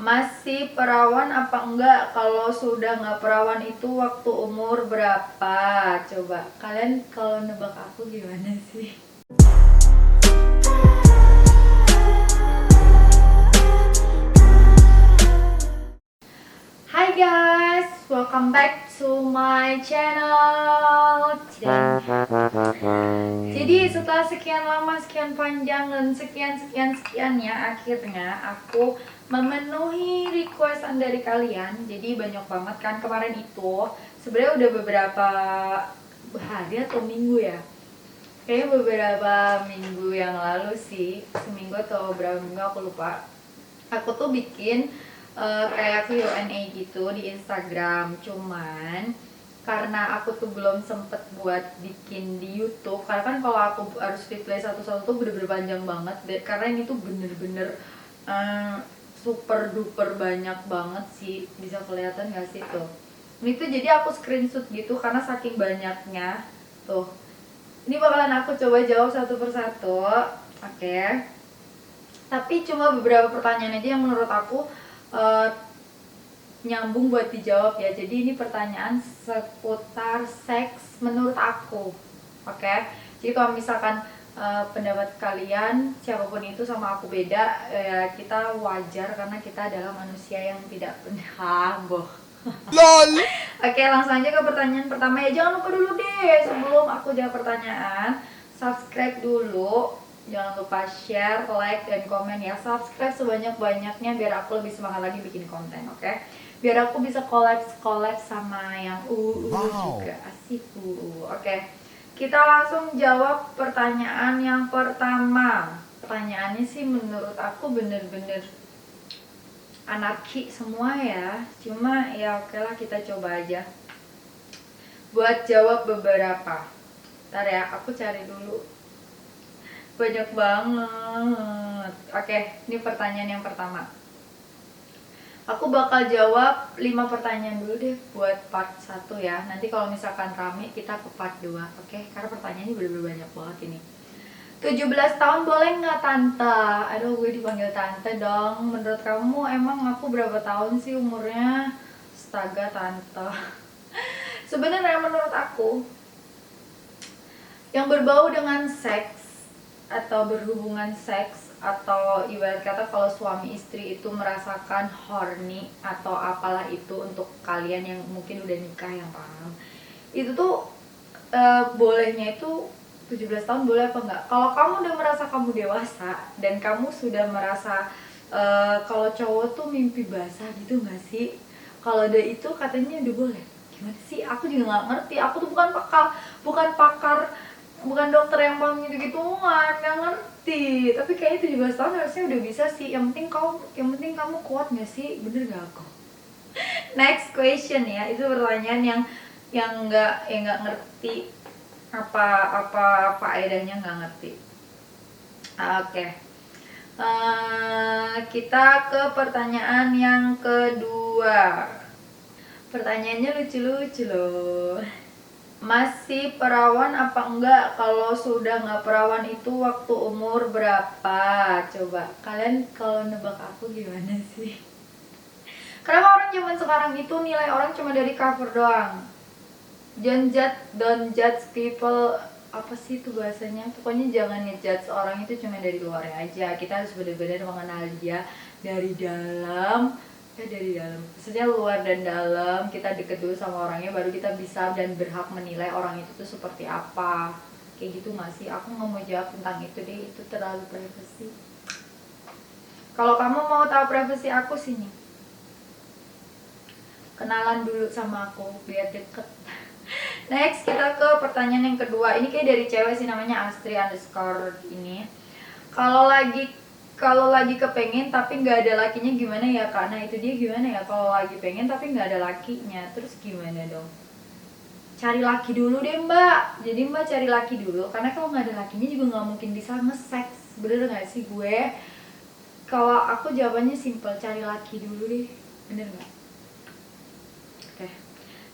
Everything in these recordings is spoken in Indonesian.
Masih perawan apa enggak? Kalau sudah nggak perawan itu waktu umur berapa? Coba kalian kalau nebak aku gimana sih? Hai guys, welcome back to my channel. Jadi setelah sekian lama, sekian panjang dan sekian ya, akhirnya aku memenuhi requestan dari kalian. Jadi banyak banget kan kemarin itu. Sebenarnya udah beberapa hari atau minggu ya. Kayaknya beberapa minggu yang lalu sih, seminggu atau berapa minggu aku lupa. Aku tuh bikin kayak Q&A gitu di Instagram, cuman karena aku tuh belum sempet buat bikin di YouTube, karena kan kalau aku harus replay satu-satu tuh bener-bener panjang banget deh, karena ini tuh bener-bener super duper banyak banget sih. Bisa kelihatan gak sih tuh? Ini tuh jadi aku screenshot gitu karena saking banyaknya tuh. Ini bakalan aku coba jawab satu persatu, oke? Tapi cuma beberapa pertanyaan aja yang menurut aku nyambung buat dijawab ya. Jadi ini pertanyaan seputar seks menurut aku, oke? Jadi kalau misalkan pendapat kalian siapapun itu sama aku beda, ya kita wajar karena kita adalah manusia yang tidak pernah boh. LOL. Oke, langsung aja ke pertanyaan pertama ya. Jangan lupa dulu deh sebelum aku jawab pertanyaan, subscribe dulu. Jangan lupa share, like, dan komen ya. Subscribe sebanyak-banyaknya biar aku lebih semangat lagi bikin konten, oke? Biar aku bisa collab sama yang juga. Asik Oke. Kita langsung jawab pertanyaan yang pertama. Pertanyaannya sih menurut aku bener-bener anarki semua ya. Cuma ya oke lah, kita coba aja buat jawab beberapa. Ntar ya, aku cari dulu. Banyak banget. Oke, ini pertanyaan yang pertama. Aku bakal jawab 5 pertanyaan dulu deh buat part 1 ya. Nanti kalau misalkan rame kita ke part 2, oke? Karena pertanyaannya bener-bener banyak banget ini. 17 tahun boleh nggak tante? Aduh, gue dipanggil tante dong. Menurut kamu emang aku berapa tahun sih umurnya? Astaga tante. Sebenarnya menurut aku yang berbau dengan seks atau berhubungan seks, atau ibarat kata kalau suami istri itu merasakan horny atau apalah itu, untuk kalian yang mungkin udah nikah yang paham, itu tuh bolehnya itu 17 tahun boleh apa enggak. Kalau kamu udah merasa kamu dewasa dan kamu sudah merasa kalau cowok tuh mimpi basah gitu nggak sih, kalau ada itu katanya udah boleh. Gimana sih, aku juga nggak ngerti. Aku tuh bukan bukan dokter yang paham gitu-gitu, nggak ngerti. Tapi kayaknya 17 tahun harusnya udah bisa sih. Yang penting kamu kuat nggak sih, bener gak aku? Next question ya. Itu pertanyaan yang nggak ngerti apa faedahnya, nggak ngerti. Oke. Kita ke pertanyaan yang kedua. Pertanyaannya lucu-lucu loh. Masih perawan apa enggak? Kalau sudah nggak perawan itu waktu umur berapa? Coba kalian kalau nebak aku gimana sih? Kenapa orang zaman sekarang itu nilai orang cuma dari cover doang? Don't judge people, apa sih itu bahasanya? Pokoknya jangan ngejudge orang itu cuma dari luarnya aja. Kita harus benar-benar mengenal dia dari dalam. Maksudnya luar dan dalam. Kita deket dulu sama orangnya, baru kita bisa dan berhak menilai orang itu tuh seperti apa. Kayak gitu gak sih? Aku gak mau jawab tentang itu deh, itu terlalu privasi. Kalau kamu mau tahu privasi aku, sini kenalan dulu sama aku biar deket. Next, kita ke pertanyaan yang kedua. Ini kayak dari cewek sih, namanya Astri underscore ini. Kalau lagi kepengen tapi nggak ada lakinya gimana ya Kak? Nah itu dia, gimana ya kalau lagi pengen tapi nggak ada lakinya, terus gimana dong? Cari laki dulu deh Mbak. Jadi Mbak cari laki dulu, karena kalau nggak ada lakinya juga nggak mungkin bisa nge-seks. Bener nggak sih gue? Kalau aku jawabannya simple, cari laki dulu deh. Bener nggak? Oke.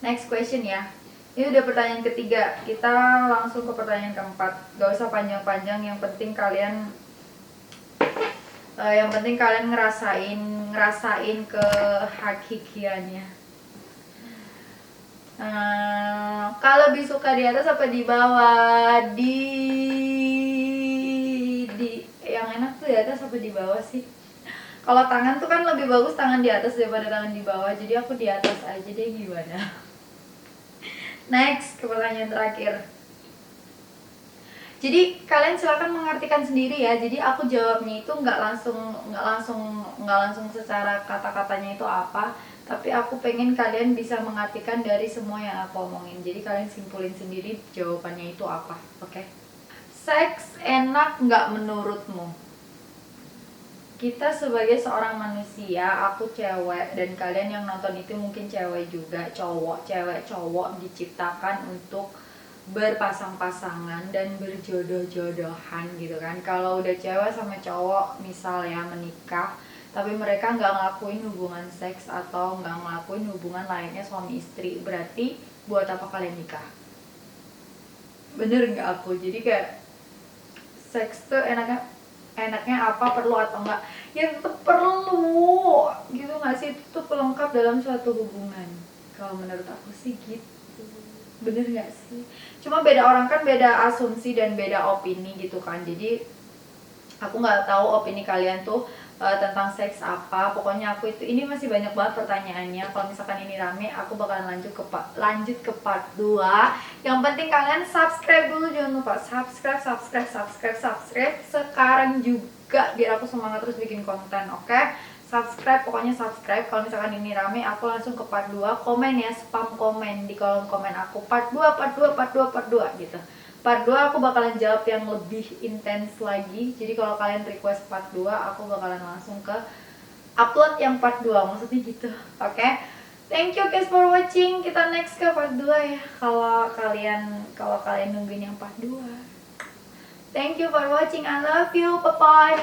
Next question ya. Ini udah pertanyaan ketiga. Kita langsung ke pertanyaan keempat. Gak usah panjang-panjang, yang penting kalian ngerasain ngerasain kehakikiannya. Kalau lebih suka di atas apa di bawah? Yang enak tuh di atas apa di bawah sih? Kalau tangan tuh kan lebih bagus tangan di atas daripada tangan di bawah, jadi aku di atas aja deh, gimana? Next, ke pertanyaan terakhir. Jadi kalian silakan mengartikan sendiri ya. Jadi aku jawabnya itu nggak langsung secara kata-katanya itu apa, tapi aku pengen kalian bisa mengartikan dari semua yang aku omongin. Jadi kalian simpulin sendiri jawabannya itu apa, oke? Seks enak nggak menurutmu? Kita sebagai seorang manusia, aku cewek dan kalian yang nonton itu mungkin cewek juga, cewek cowok diciptakan untuk berpasang-pasangan dan berjodoh-jodohan gitu kan. Kalau udah cewek sama cowok misal ya menikah, tapi mereka nggak ngelakuin hubungan seks atau nggak ngelakuin hubungan lainnya suami istri, berarti buat apa kalian nikah? Bener nggak aku? Jadi kayak seks tuh enaknya apa, perlu atau enggak? Ya tetap perlu gitu nggak sih? Itu tuh pelengkap dalam suatu hubungan kalau menurut aku sih gitu. Bener nggak sih? Cuma beda orang kan beda asumsi dan beda opini gitu kan. Jadi aku nggak tahu opini kalian tuh tentang seks apa. Pokoknya aku ini masih banyak banget pertanyaannya. Kalau misalkan ini rame, aku bakalan lanjut ke part 2. Yang penting kalian subscribe dulu, jangan lupa subscribe sekarang juga biar aku semangat terus bikin konten, oke? Subscribe, pokoknya subscribe. Kalau misalkan ini rame, aku langsung ke part 2. Komen ya, spam komen di kolom komen aku part 2 gitu. Part 2 aku bakalan jawab yang lebih intens lagi. Jadi kalau kalian request part 2, aku bakalan langsung ke upload yang part 2, maksudnya gitu. Oke? Thank you guys for watching. Kita next ke part 2 ya. Kalau kalian nungguin yang part 2. Thank you for watching. I love you. Bye bye.